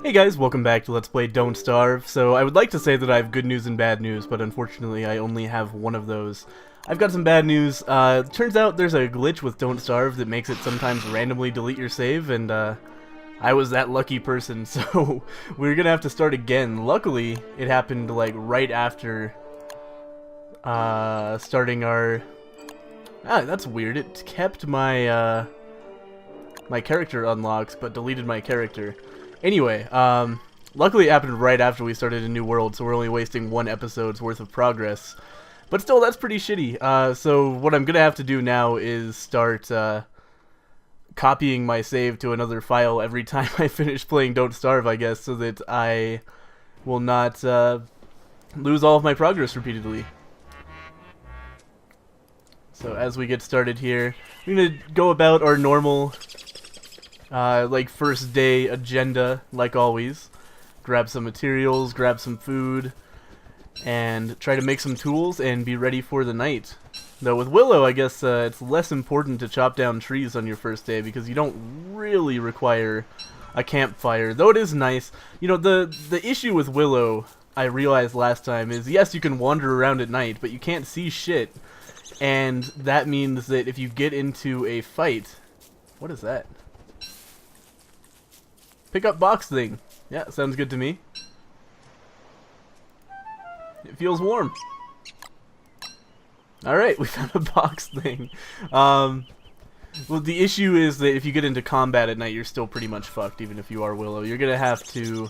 Hey guys, welcome back to Let's Play Don't Starve. So I would like to say that I have good news and bad news, but unfortunately I only have one of those. I've got some bad news. Turns out there's a glitch with Don't Starve that makes it sometimes randomly delete your save, and I was that lucky person, so we're gonna have to start again. Luckily, it happened like right after starting our... that's weird. It kept my my character unlocked, but deleted my character. Anyway, luckily it happened right after we started a new world, so we're only wasting one episode's worth of progress. But still, that's pretty shitty. So what I'm gonna have to do now is start copying my save to another file every time I finish playing Don't Starve, I guess, so that I will not lose all of my progress repeatedly. So as we get started here, we're gonna go about our normal like first day agenda, like always. Grab some materials, grab some food, and try to make some tools and be ready for the night. Though with Willow, I guess it's less important to chop down trees on your first day because you don't really require a campfire. Though it is nice. You know, the issue with Willow, I realized last time, is yes, you can wander around at night, but you can't see shit. And that means that if you get into a fight... What is that? Pick up box thing. Yeah, sounds good to me. It feels warm. Alright, we found a box thing. Well, the issue is that if you get into combat at night, you're still pretty much fucked, even if you are Willow. You're gonna have to...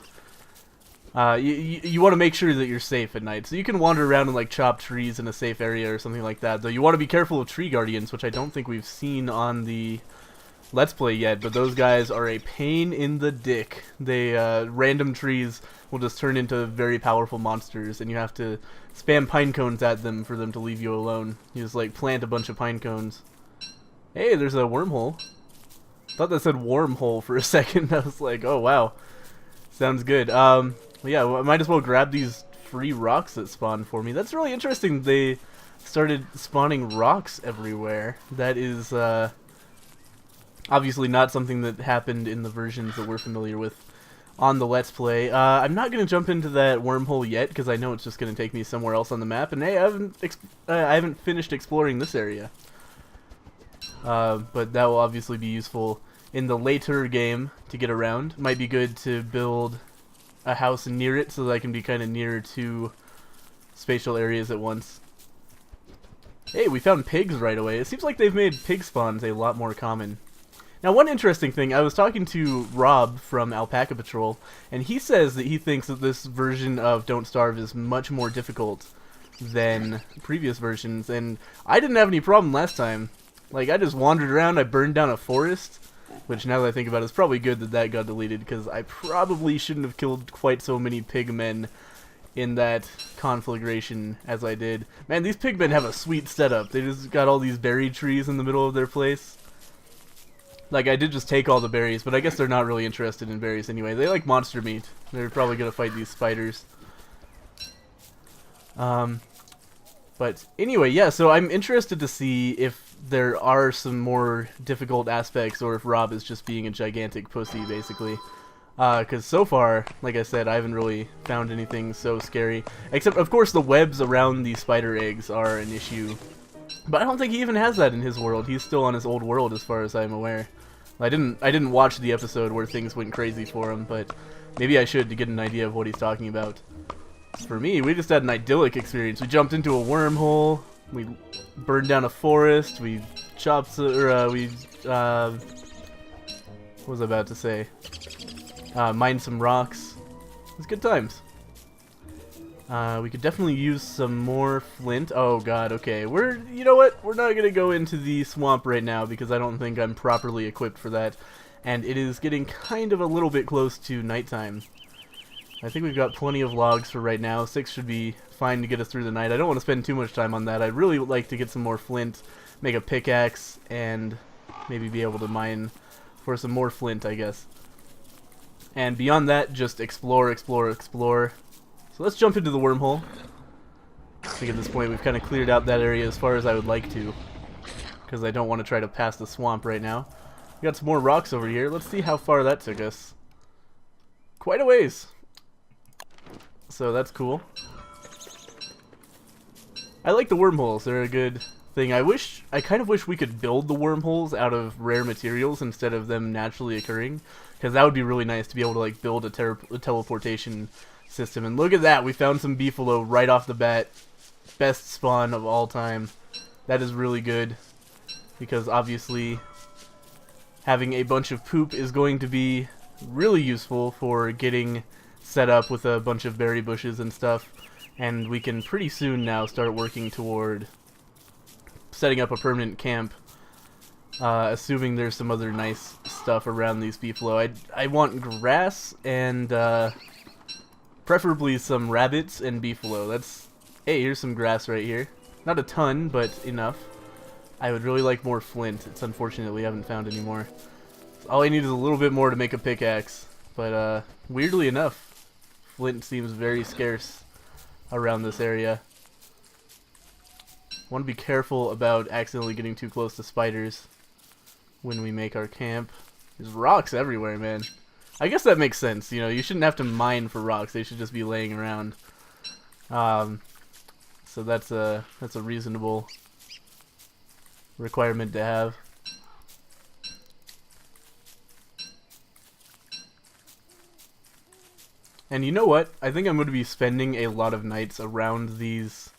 you want to make sure that you're safe at night. So you can wander around and like chop trees in a safe area or something like that. Though you want to be careful of tree guardians, which I don't think we've seen on the Let's Play yet, but those guys are a pain in the dick. They, random trees will just turn into very powerful monsters, and you have to spam pine cones at them for them to leave you alone. You just, like, plant a bunch of pine cones. Hey, there's a wormhole. Thought that said wormhole for a second. I was like, oh, wow. Sounds good. Yeah, well, I might as well grab these free rocks that spawn for me. That's really interesting. They started spawning rocks everywhere. That is, obviously not something that happened in the versions that we're familiar with on the Let's Play. I'm not going to jump into that wormhole yet, because I know it's just going to take me somewhere else on the map, and hey, I haven't finished exploring this area. But that will obviously be useful in the later game to get around. Might be good to build a house near it, so that I can be kind of near two spatial areas at once. Hey, we found pigs right away. It seems like they've made pig spawns a lot more common. Now, one interesting thing, I was talking to Rob from Alpaca Patrol, and he says that he thinks that this version of Don't Starve is much more difficult than previous versions, and I didn't have any problem last time. Like, I just wandered around, I burned down a forest, which now that I think about it, it's probably good that that got deleted, because I probably shouldn't have killed quite so many pigmen in that conflagration as I did. Man, these pigmen have a sweet setup. They just got all these berry trees in the middle of their place. Like, I did just take all the berries, but I guess they're not really interested in berries anyway. They like monster meat. They're probably gonna fight these spiders. But anyway, yeah, so I'm interested to see if there are some more difficult aspects, or if Rob is just being a gigantic pussy, basically. Because so far, like I said, I haven't really found anything so scary. Except, of course, the webs around the spider eggs are an issue. But I don't think he even has that in his world. He's still on his old world, as far as I'm aware. I didn't watch the episode where things went crazy for him, but maybe I should to get an idea of what he's talking about. For me, we just had an idyllic experience. We jumped into a wormhole, we burned down a forest, we chopped, what was I about to say? Mined some rocks. It was good times. We could definitely use some more flint. Oh god, okay. You know what? We're not gonna go into the swamp right now because I don't think I'm properly equipped for that. And it is getting kind of a little bit close to nighttime. I think we've got plenty of logs for right now. 6 should be fine to get us through the night. I don't want to spend too much time on that. I'd really like to get some more flint, make a pickaxe, and maybe be able to mine for some more flint, I guess. And beyond that, just explore, explore, explore. So let's jump into the wormhole. I think at this point we've kind of cleared out that area as far as I would like to, because I don't want to try to pass the swamp right now. We got some more rocks over here. Let's see how far that took us. quite a ways. So that's cool. I like the wormholes. They're a good thing. I kind of wish we could build the wormholes out of rare materials instead of them naturally occurring, because that would be really nice to be able to like build a teleportation system. And look at that, we found some beefalo right off the bat. Best spawn of all time. That is really good, because obviously having a bunch of poop is going to be really useful for getting set up with a bunch of berry bushes and stuff. And we can pretty soon now start working toward setting up a permanent camp, assuming there's some other nice stuff around these beefalo. I want grass and preferably some rabbits and beefalo. Hey, here's some grass right here. Not a ton, but enough. I would really like more flint. It's unfortunate we haven't found any more. All I need is a little bit more to make a pickaxe, but weirdly enough, flint seems very scarce around this area. Want to be careful about accidentally getting too close to spiders when we make our camp. There's rocks everywhere, man. I guess that makes sense. You know, you shouldn't have to mine for rocks. They should just be laying around. So that's a reasonable requirement to have. And you know what? I think I'm going to be spending a lot of nights around these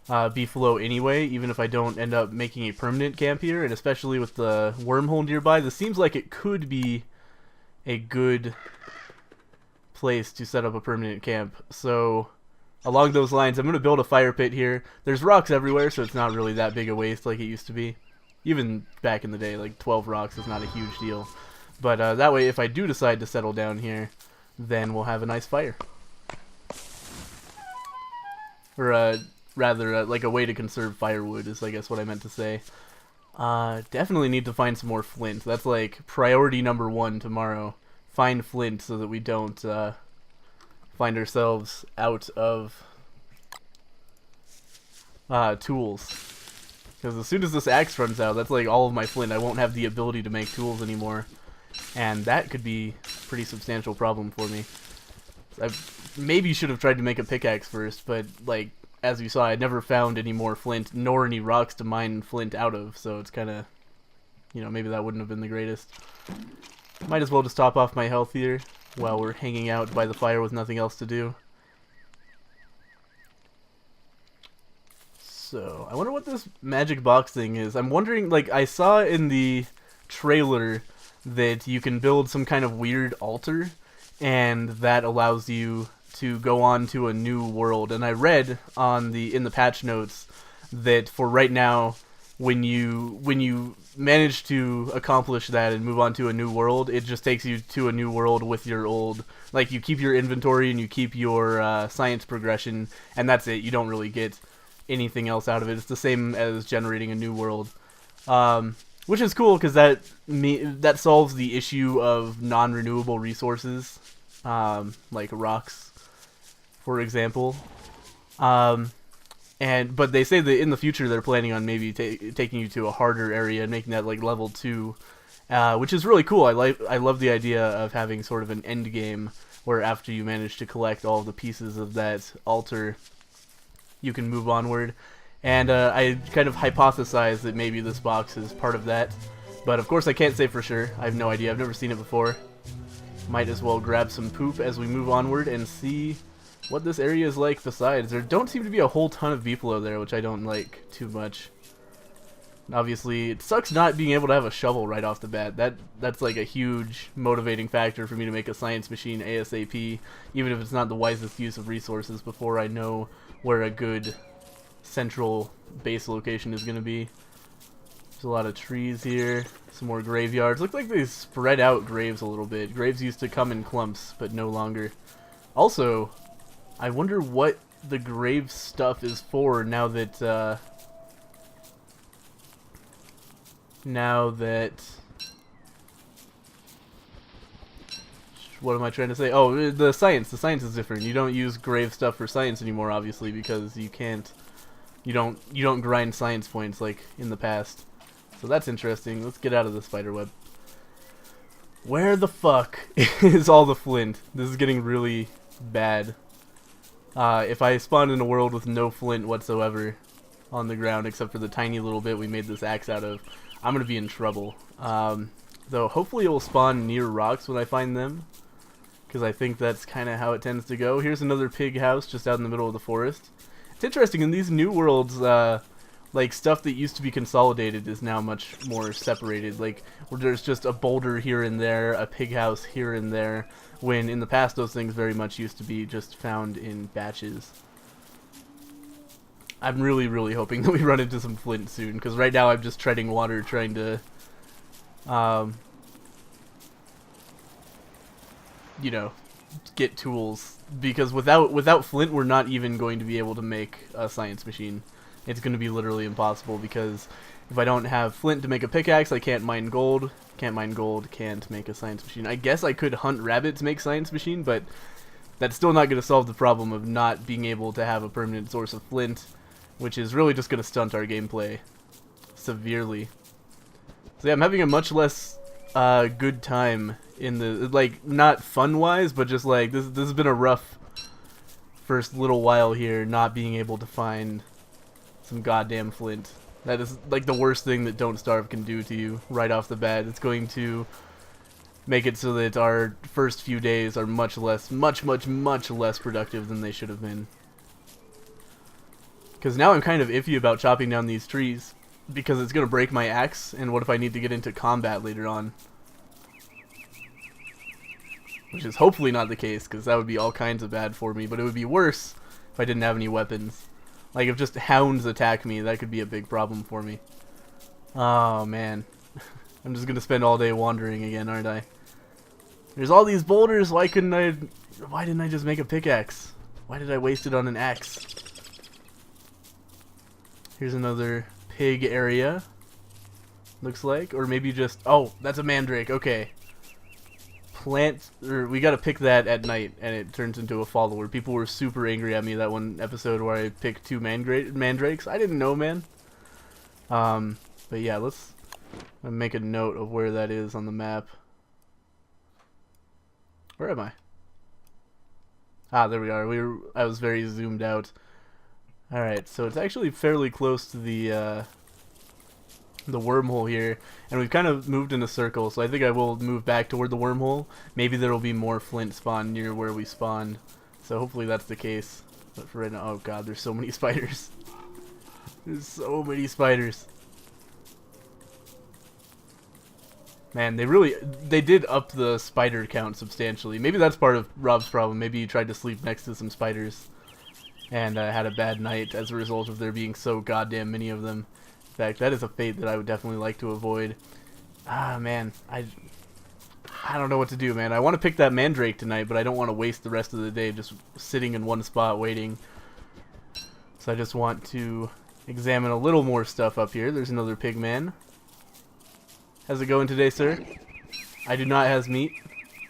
beefalo anyway, even if I don't end up making a permanent camp here, and especially with the wormhole nearby, this seems like it could be a good place to set up a permanent camp. So along those lines, I'm going to build a fire pit here. There's rocks everywhere, so it's not really that big a waste like it used to be. Even back in the day, like 12 rocks is not a huge deal. But that way, if I do decide to settle down here, then we'll have a nice fire. Or rather, like a way to conserve firewood is, I guess, what I meant to say. Definitely need to find some more flint. That's like priority number 1 tomorrow. Find flint so that we don't find ourselves out of tools. Because as soon as this axe runs out, that's like all of my flint. I won't have the ability to make tools anymore. And that could be a pretty substantial problem for me. I maybe should have tried to make a pickaxe first, but like, as you saw, I never found any more flint, nor any rocks to mine flint out of, so it's kind of, you know, maybe that wouldn't have been the greatest. Might as well just top off my health here while we're hanging out by the fire with nothing else to do. So, I wonder what this magic box thing is. I'm wondering, like, I saw in the trailer that you can build some kind of weird altar, and that allows you to go on to a new world. And I read on in the patch notes that for right now, when you manage to accomplish that and move on to a new world, it just takes you to a new world with your old, like, you keep your inventory and you keep your science progression, and that's it. You don't really get anything else out of it. It's the same as generating a new world. Which is cool, because that solves the issue of non-renewable resources, like rocks, for example. But they say that in the future they're planning on maybe taking you to a harder area and making that like level 2, which is really cool. I love the idea of having sort of an end game where after you manage to collect all of the pieces of that altar, you can move onward. And I kind of hypothesized that maybe this box is part of that. But of course I can't say for sure. I have no idea. I've never seen it before. Might as well grab some poop as we move onward and see what this area is like besides. There don't seem to be a whole ton of beefalo there, which I don't like too much. Obviously, it sucks not being able to have a shovel right off the bat. That's like a huge motivating factor for me to make a science machine ASAP, even if it's not the wisest use of resources, before I know where a good central base location is going to be. There's a lot of trees here, some more graveyards. Look like they spread out graves a little bit. Graves used to come in clumps, but no longer. Also, I wonder what the grave stuff is for now that what am I trying to say? Oh, the science. The science is different. You don't use grave stuff for science anymore, obviously, because you can't. You don't grind science points like in the past. So that's interesting. Let's get out of the spider web. Where the fuck is all the flint? This is getting really bad. If I spawned in a world with no flint whatsoever on the ground, except for the tiny little bit we made this axe out of, I'm gonna be in trouble. Though hopefully it will spawn near rocks when I find them, because I think that's kind of how it tends to go. Here's another pig house just out in the middle of the forest. It's interesting, in these new worlds, like, stuff that used to be consolidated is now much more separated. Like, where there's just a boulder here and there, a pig house here and there, when in the past those things very much used to be just found in batches. I'm really, really hoping that we run into some flint soon, because right now I'm just treading water trying to, you know, get tools, because without flint we're not even going to be able to make a science machine. It's going to be literally impossible, because if I don't have flint to make a pickaxe, I can't mine gold. Can't mine gold, can't make a science machine. I guess I could hunt rabbits, make science machine, but that's still not going to solve the problem of not being able to have a permanent source of flint, which is really just going to stunt our gameplay severely. So yeah, I'm having a much less good time in the, like, not fun-wise, but just like, this has been a rough first little while here, not being able to find some goddamn flint. That is like the worst thing that Don't Starve can do to you right off the bat. It's going to make it so that our first few days are much less productive than they should have been. Because now I'm kind of iffy about chopping down these trees, because it's going to break my axe, and what if I need to get into combat later on? Which is hopefully not the case, because that would be all kinds of bad for me, but it would be worse if I didn't have any weapons. Like, if just hounds attack me, that could be a big problem for me. Oh, man. I'm just gonna spend all day wandering again, aren't I? There's all these boulders, why didn't I just make a pickaxe? Why did I waste it on an axe? Here's another pig area, looks like. Or maybe just, oh, that's a mandrake, okay. We gotta pick that at night, and it turns into a follower. People were super angry at me that one episode where I picked 2 mandrakes. I didn't know, man. But yeah, let's make a note of where that is on the map. Where am I? Ah, there we are. I was very zoomed out. Alright, so it's actually fairly close to the wormhole here, and we've kind of moved in a circle, so I think I will move back toward the wormhole. Maybe there will be more flint spawn near where we spawned, so hopefully that's the case. But for right now, oh god, there's so many spiders. There's so many spiders. Man, they did up the spider count substantially. Maybe that's part of Rob's problem. Maybe he tried to sleep next to some spiders and had a bad night as a result of there being so goddamn many of them. In fact, that is a fate that I would definitely like to avoid. Ah, man, I don't know what to do, man. I want to pick that mandrake tonight, but I don't want to waste the rest of the day just sitting in one spot waiting. So I just want to examine a little more stuff up here. There's another pig man. How's it going today, sir? I do not have meat,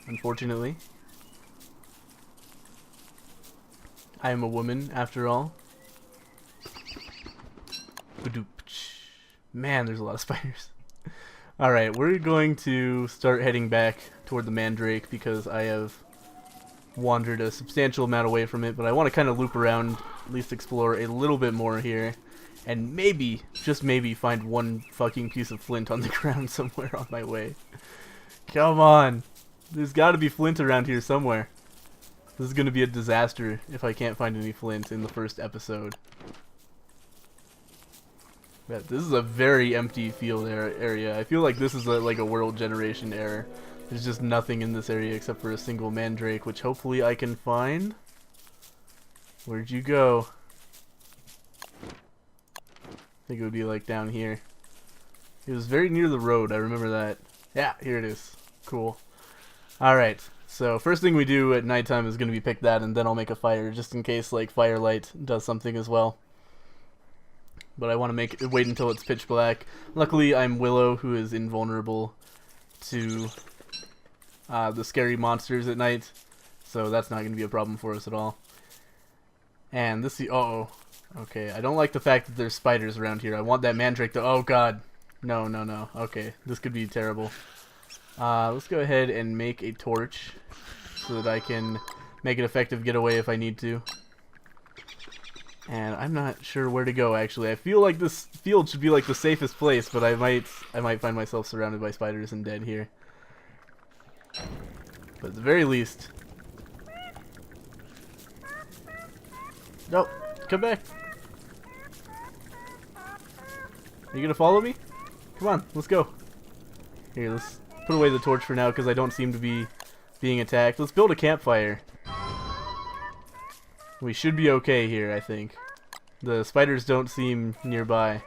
unfortunately. I am a woman, after all. Man, there's a lot of spiders. Alright, we're going to start heading back toward the Mandrake because I have wandered a substantial amount away from it, but I want to kind of loop around, at least explore a little bit more here, and maybe, just maybe, find one fucking piece of flint on the ground somewhere on my way. Come on! There's got to be flint around here somewhere. This is going to be a disaster if I can't find any flint in the first episode. Yeah, this is a very empty field area. I feel like this is like a world generation error. There's just nothing in this area except for a single mandrake, which hopefully I can find. Where'd you go? I think it would be like down here. It was very near the road, I remember that. Yeah, here it is. Cool. Alright, so first thing we do at nighttime is going to be pick that, and then I'll make a fire, just in case like firelight does something as well. But I want to wait until it's pitch black. Luckily, I'm Willow, who is invulnerable to the scary monsters at night, so that's not going to be a problem for us at all. And this, uh-oh. Okay, I don't like the fact that there's spiders around here. I want that mandrake to, oh god. No, no, no. Okay, this could be terrible. Let's go ahead and make a torch so that I can make an effective getaway if I need to. And I'm not sure where to go, actually. I feel like this field should be like the safest place, but I might find myself surrounded by spiders and dead here. But at the very least... No, come back. Are you gonna follow me? Come on, let's go. Here, let's put away the torch for now because I don't seem to be being attacked. Let's build a campfire. We should be okay here, I think. The spiders don't seem nearby.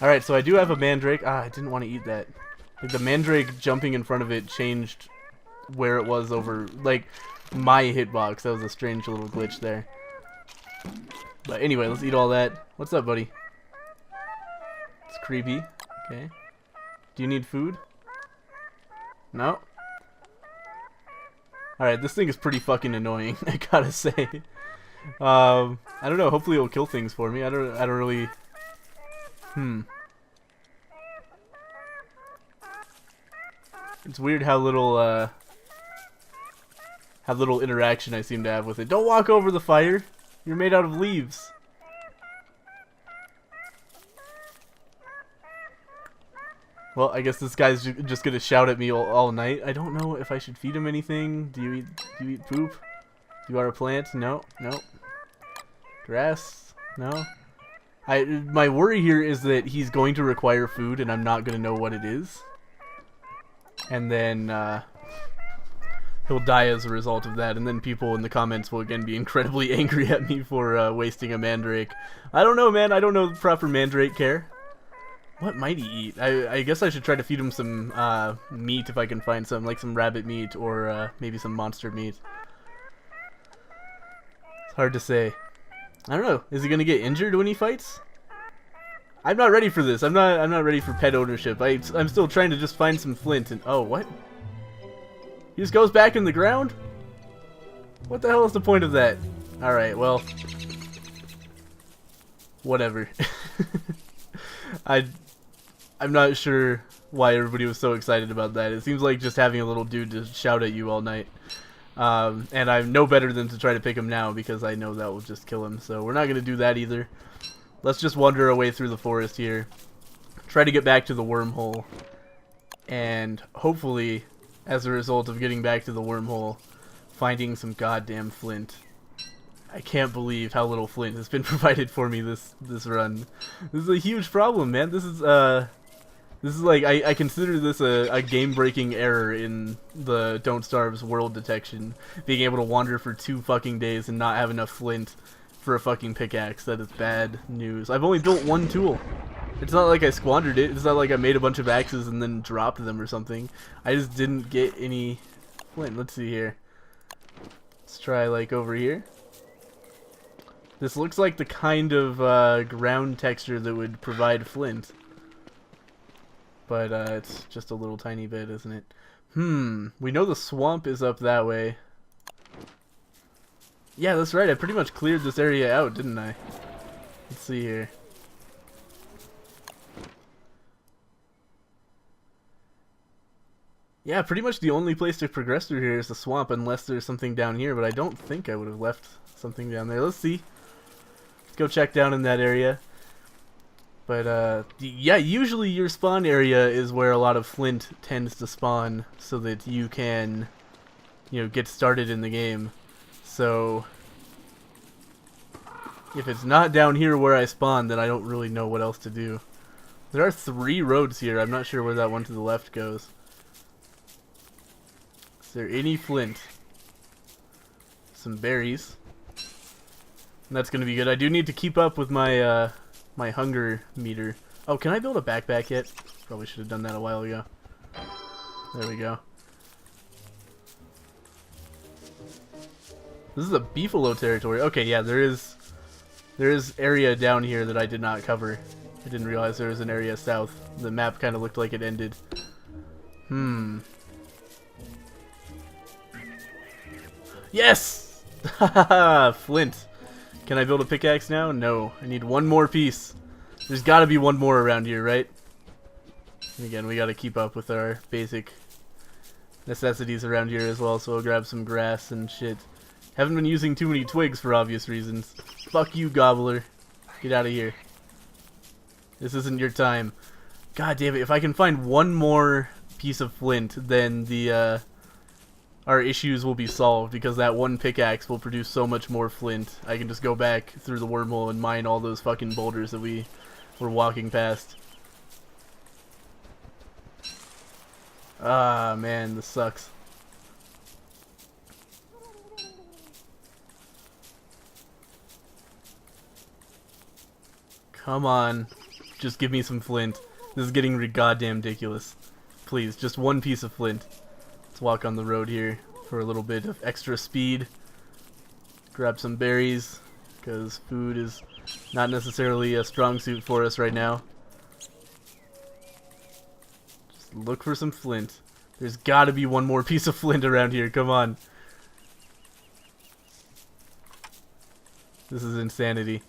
Alright, so I do have a Mandrake. I didn't want to eat that. Like, the Mandrake jumping in front of it changed where it was over, like, my hitbox. That was a strange little glitch there. But anyway, let's eat all that. What's up, buddy? It's creepy. Okay. Do you need food? No? Alright, this thing is pretty fucking annoying, I gotta say. I don't know, hopefully it'll kill things for me. I don't really... It's weird how little interaction I seem to have with it. Don't walk over the fire! You're made out of leaves. Well, I guess this guy's just gonna shout at me all night. I don't know if I should feed him anything. Do you eat poop? You are a plant? No, no. Grass? No. My worry here is that he's going to require food and I'm not gonna know what it is. And then he'll die as a result of that, and then people in the comments will again be incredibly angry at me for wasting a Mandrake. I don't know, man. I don't know the proper Mandrake care. What might he eat? I guess I should try to feed him some meat if I can find some, like some rabbit meat or maybe some monster meat. It's hard to say. I don't know. Is he gonna get injured when he fights? I'm not ready for this. I'm not ready for pet ownership. I'm still trying to just find some flint and oh, what? He just goes back in the ground? What the hell is the point of that? All right, well, whatever. I'm not sure why everybody was so excited about that. It seems like just having a little dude to shout at you all night. And I'm no better than to try to pick him now because I know that will just kill him. So we're not going to do that either. Let's just wander our way through the forest here. Try to get back to the wormhole. And hopefully, as a result of getting back to the wormhole, finding some goddamn flint. I can't believe how little flint has been provided for me this run. This is a huge problem, man. This is like, I consider this a game-breaking error in the Don't Starve's world detection. Being able to wander for 2 fucking days and not have enough flint for a fucking pickaxe. That is bad news. I've only built 1 tool. It's not like I squandered it. It's not like I made a bunch of axes and then dropped them or something. I just didn't get any flint. Let's see here. Let's try like over here. This looks like the kind of ground texture that would provide flint. But it's just a little tiny bit, isn't it? We know the swamp is up that way. Yeah, that's right. I pretty much cleared this area out, didn't I? Let's see here. Yeah, pretty much the only place to progress through here is the swamp unless there's something down here, but I don't think I would have left something down there. Let's see. Let's go check down in that area. But, yeah, usually your spawn area is where a lot of flint tends to spawn so that you can, you know, get started in the game. So, if it's not down here where I spawn, then I don't really know what else to do. There are 3 roads here. I'm not sure where that one to the left goes. Is there any flint? Some berries. And that's going to be good. I do need to keep up with my, my hunger meter. Oh, can I build a backpack yet? Probably should have done that a while ago. There we go. This is a beefalo territory. Okay, yeah, there is area down here that I did not cover. I didn't realize there was an area south. The map kind of looked like it ended. Yes! Haha, flint. Can I build a pickaxe now? No. I need 1 more piece. There's got to be 1 more around here, right? And again, we got to keep up with our basic necessities around here as well, so I'll grab some grass and shit. Haven't been using too many twigs for obvious reasons. Fuck you, Gobbler. Get out of here. This isn't your time. God damn it, if I can find one more piece of flint, then the, our issues will be solved, because that one pickaxe will produce so much more flint. I can just go back through the wormhole and mine all those fucking boulders that we were walking past. Ah, man, this sucks. Come on. Just give me some flint. This is getting goddamn ridiculous. Please, just one piece of flint. Let's walk on the road here for a little bit of extra speed. Grab some berries, because food is not necessarily a strong suit for us right now. Just look for some flint. There's gotta be one more piece of flint around here, come on. This is insanity.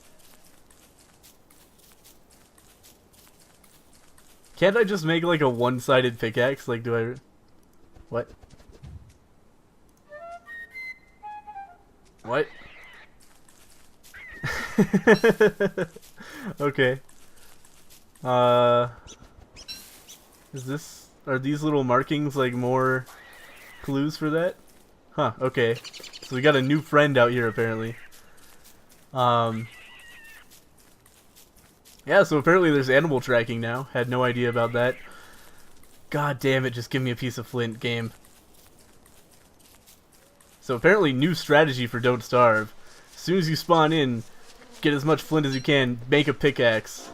Can't I just make like a one-sided pickaxe? Like, do I... What? What? Okay. Is this... Are these little markings like more clues for that? Huh, okay. So we got a new friend out here apparently. Yeah, so apparently there's animal tracking now. Had no idea about that. God damn it, just give me a piece of flint, game. So apparently new strategy for Don't Starve. As soon as you spawn in, get as much flint as you can, make a pickaxe,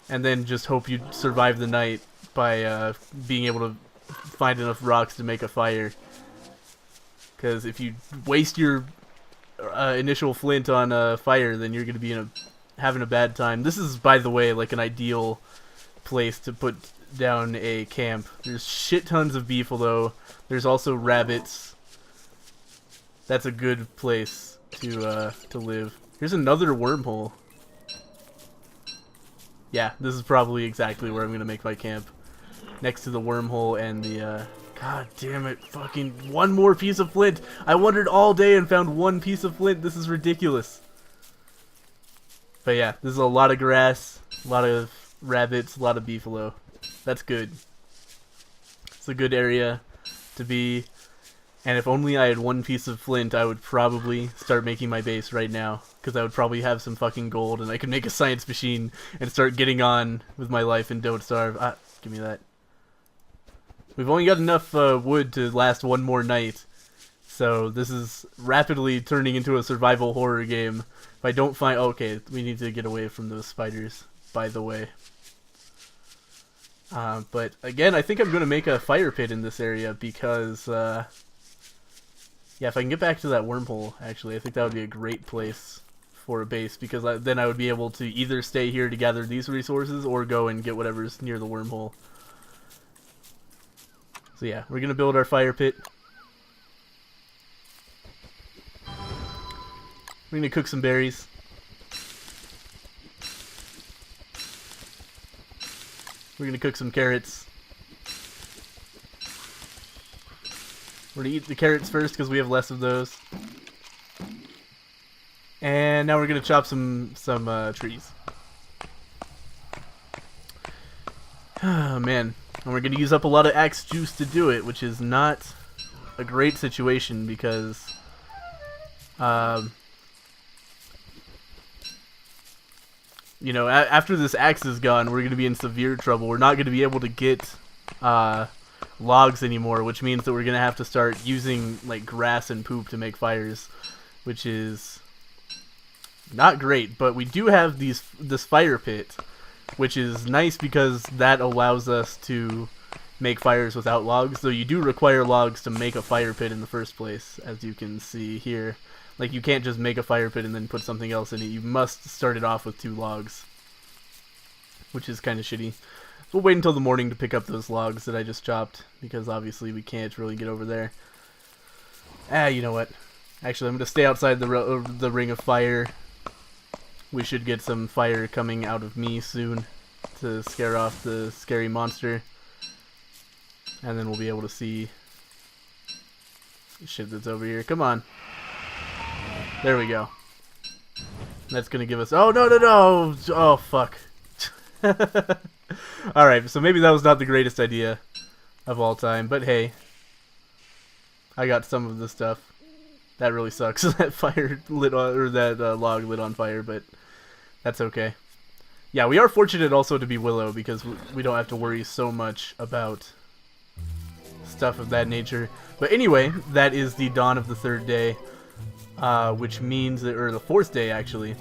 and then just hope you survive the night by being able to find enough rocks to make a fire. Because if you waste your initial flint on fire, then you're going to be having a bad time. This is, by the way, like an ideal place to put down a camp. There's shit tons of beef, although there's also rabbits. That's a good place to live. Here's another wormhole. Yeah, this is probably exactly where I'm gonna make my camp. Next to the wormhole and the, God damn it, fucking one more piece of flint! I wandered all day and found one piece of flint, this is ridiculous. But yeah, this is a lot of grass, a lot of rabbits, a lot of beefalo. That's good. It's a good area to be. And if only I had one piece of flint, I would probably start making my base right now. Because I would probably have some fucking gold, and I could make a science machine and start getting on with my life and Don't Starve. Ah, give me that. We've only got enough wood to last one more night. So this is rapidly turning into a survival horror game. If I don't find... Okay, we need to get away from those spiders, by the way. But again, I think I'm going to make a fire pit in this area because... yeah, if I can get back to that wormhole, actually, I think that would be a great place for a base, because then I would be able to either stay here to gather these resources or go and get whatever's near the wormhole. So yeah, we're going to build our fire pit. We're going to cook some berries. We're going to cook some carrots. We're going to eat the carrots first because we have less of those. And now we're going to chop some trees. Oh, man. And we're going to use up a lot of axe juice to do it, which is not a great situation because... you know, after this axe is gone, we're going to be in severe trouble. We're not going to be able to get logs anymore, which means that we're going to have to start using like grass and poop to make fires, which is not great. But we do have this fire pit, which is nice because that allows us to make fires without logs, though you do require logs to make a fire pit in the first place, as you can see here. Like, you can't just make a fire pit and then put something else in it. You must start it off with 2 logs, which is kind of shitty. We'll wait until the morning to pick up those logs that I just chopped, because obviously we can't really get over there. Ah, you know what? Actually, I'm going to stay outside the ring of fire. We should get some fire coming out of me soon to scare off the scary monster. And then we'll be able to see shit that's over here. Come on. There we go. That's gonna give us... Oh, no, no, no! Oh, fuck. Alright, so maybe that was not the greatest idea of all time, but hey. I got some of the stuff. That really sucks. That fire lit on... Or that log lit on fire, but that's okay. Yeah, we are fortunate also to be Willow, because we don't have to worry so much about stuff of that nature. But anyway, that is the dawn of the third day. Which means that, or the fourth day actually,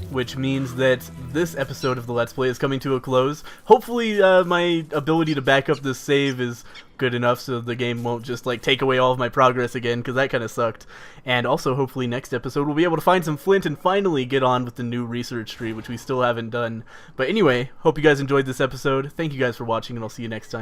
which means that this episode of the Let's Play is coming to a close. Hopefully my ability to back up this save is good enough so the game won't just like take away all of my progress again, because that kind of sucked. And also hopefully next episode we'll be able to find some flint and finally get on with the new research tree, which we still haven't done. But anyway, hope you guys enjoyed this episode. Thank you guys for watching, and I'll see you next time.